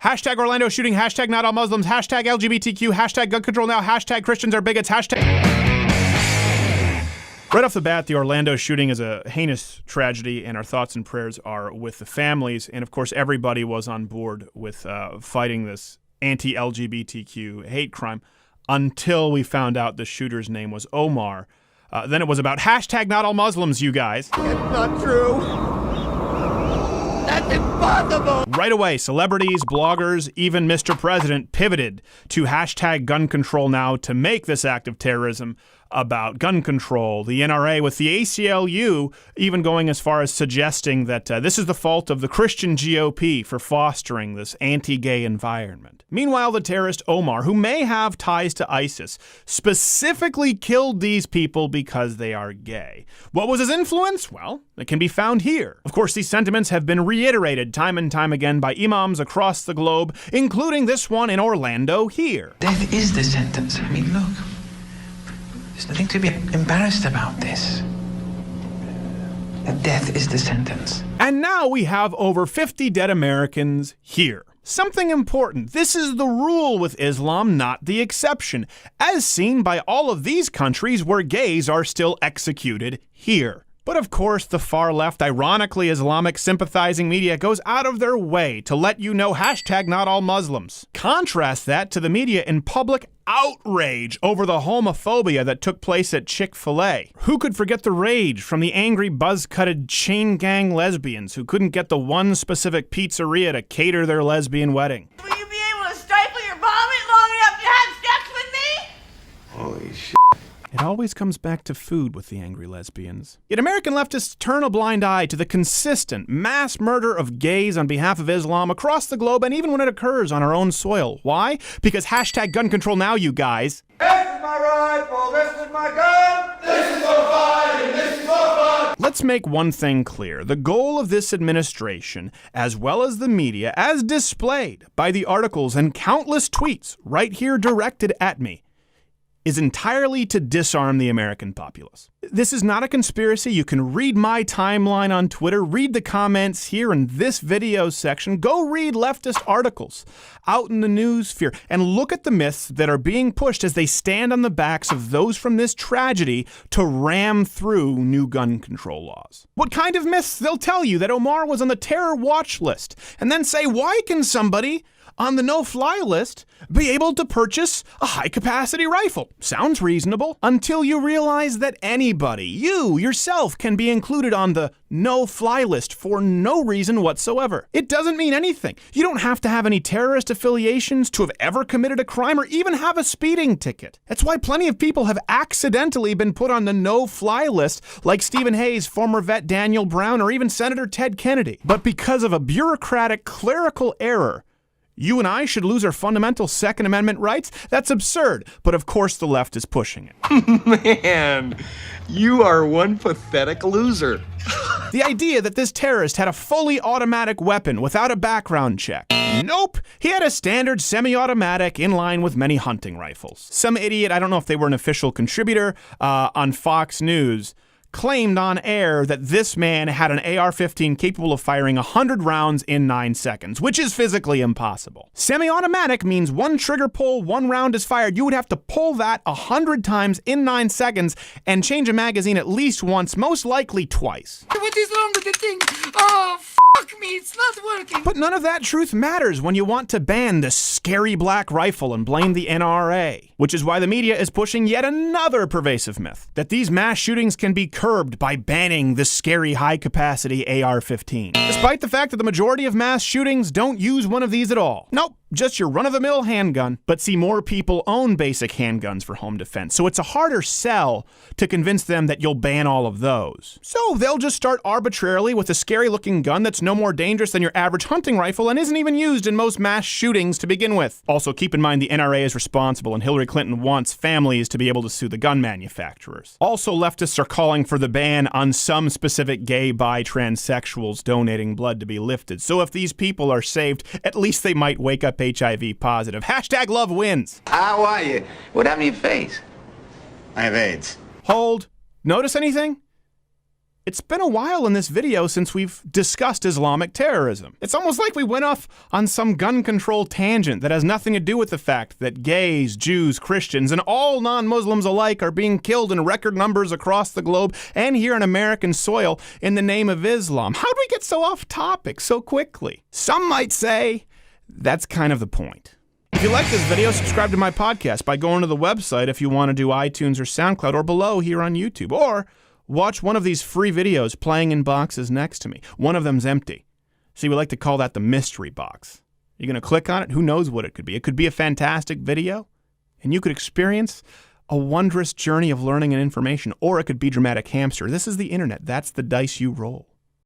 Hashtag Orlando shooting, hashtag not all Muslims, hashtag LGBTQ, hashtag gun control now, hashtag Christians are bigots, hashtag... Right off the bat, the Orlando shooting is a heinous tragedy, and our thoughts and prayers are with the families. And, of course, everybody was on board with fighting this anti-LGBTQ hate crime until we found out the shooter's name was Omar. Then it was about hashtag not all Muslims, you guys. It's not true. That's impossible. Right away, celebrities, bloggers, even Mr. President pivoted to hashtag gun control now to make this act of terrorism about gun control. The NRA with the ACLU even going as far as suggesting that this is the fault of the Christian GOP for fostering this anti-gay environment. Meanwhile, the terrorist Omar, who may have ties to ISIS, specifically killed these people because they are gay. What was his influence? Well, it can be found here. Of course, these sentiments have been reiterated time and time again by imams across the globe, including this one in Orlando here. Death is the sentence. I mean, look. There's nothing to be embarrassed about this. Death is the sentence. And now we have over 50 dead Americans here. Something important. This is the rule with Islam, not the exception, as seen by all of these countries where gays are still executed here. But of course, the far left, ironically Islamic sympathizing media goes out of their way to let you know hashtag not all Muslims. Contrast that to the media in public outrage over the homophobia that took place at Chick-fil-A. Who could forget the rage from the angry buzz-cutted chain gang lesbians who couldn't get the one specific pizzeria to cater their lesbian wedding? Will you be able to stifle your vomit long enough to have sex with me? Holy shit. It always comes back to food with the angry lesbians. Yet American leftists turn a blind eye to the consistent mass murder of gays on behalf of Islam across the globe, and even when it occurs on our own soil. Why? Because hashtag gun control now, you guys. This is my rifle, this is my gun, this is for fighting, this is for fun. Let's make one thing clear. The goal of this administration, as well as the media, as displayed by the articles and countless tweets right here directed at me, is entirely to disarm the American populace. This is not a conspiracy. You can read my timeline on Twitter, read the comments here in this video section, go read leftist articles out in the news sphere, and look at the myths that are being pushed as they stand on the backs of those from this tragedy to ram through new gun control laws. What kind of myths? They'll tell you that Omar was on the terror watch list, and then say, why can somebody on the no-fly list be able to purchase a high-capacity rifle? Sounds reasonable, until you realize that anybody, you yourself, can be included on the no-fly list for no reason whatsoever. It doesn't mean anything. You don't have to have any terrorist affiliations to have ever committed a crime or even have a speeding ticket. That's why plenty of people have accidentally been put on the no-fly list, like Stephen Hayes, former vet Daniel Brown, or even Senator Ted Kennedy. But because of a bureaucratic, clerical error, you and I should lose our fundamental Second Amendment rights? That's absurd, but of course the left is pushing it. Man, you are one pathetic loser. The idea that this terrorist had a fully automatic weapon without a background check. Nope, he had a standard semi-automatic in line with many hunting rifles. Some idiot, I don't know if they were an official contributor on Fox News, claimed on air that this man had an AR-15 capable of firing 100 rounds in 9 seconds, which is physically impossible. Semi-automatic means one trigger pull, one round is fired. You would have to pull that 100 times in 9 seconds and change a magazine at least once, most likely twice. What is wrong with the thing? Oh, fuck me, it's not working. But none of that truth matters when you want to ban this scary black rifle and blame the NRA, which is why the media is pushing yet another pervasive myth, that these mass shootings can be curbed by banning the scary high-capacity AR-15, despite the fact that the majority of mass shootings don't use one of these at all. Nope, just your run-of-the-mill handgun. But see, more people own basic handguns for home defense, so it's a harder sell to convince them that you'll ban all of those. So they'll just start arbitrarily with a scary-looking gun that's no more dangerous than your average hunting rifle and isn't even used in most mass shootings to begin with. Also, keep in mind the NRA is responsible, and Hillary Clinton wants families to be able to sue the gun manufacturers. Also, leftists are calling for the ban on some specific gay, bi, transsexuals donating blood to be lifted. So if these people are saved, at least they might wake up HIV positive. Hashtag love wins. How are you? What happened to your face? I have AIDS. Hold. Notice anything? It's been a while in this video since we've discussed Islamic terrorism. It's almost like we went off on some gun control tangent that has nothing to do with the fact that gays, Jews, Christians, and all non-Muslims alike are being killed in record numbers across the globe and here on American soil in the name of Islam. How'd we get so off topic so quickly? Some might say that's kind of the point. If you like this video, subscribe to my podcast by going to the website if you want to do iTunes or SoundCloud, or below here on YouTube, or watch one of these free videos playing in boxes next to me. One of them's empty. See, we like to call that the mystery box. You're going to click on it, who knows what it could be. It could be a fantastic video, and you could experience a wondrous journey of learning and information, or it could be Dramatic Hamster. This is the internet. That's the dice you roll.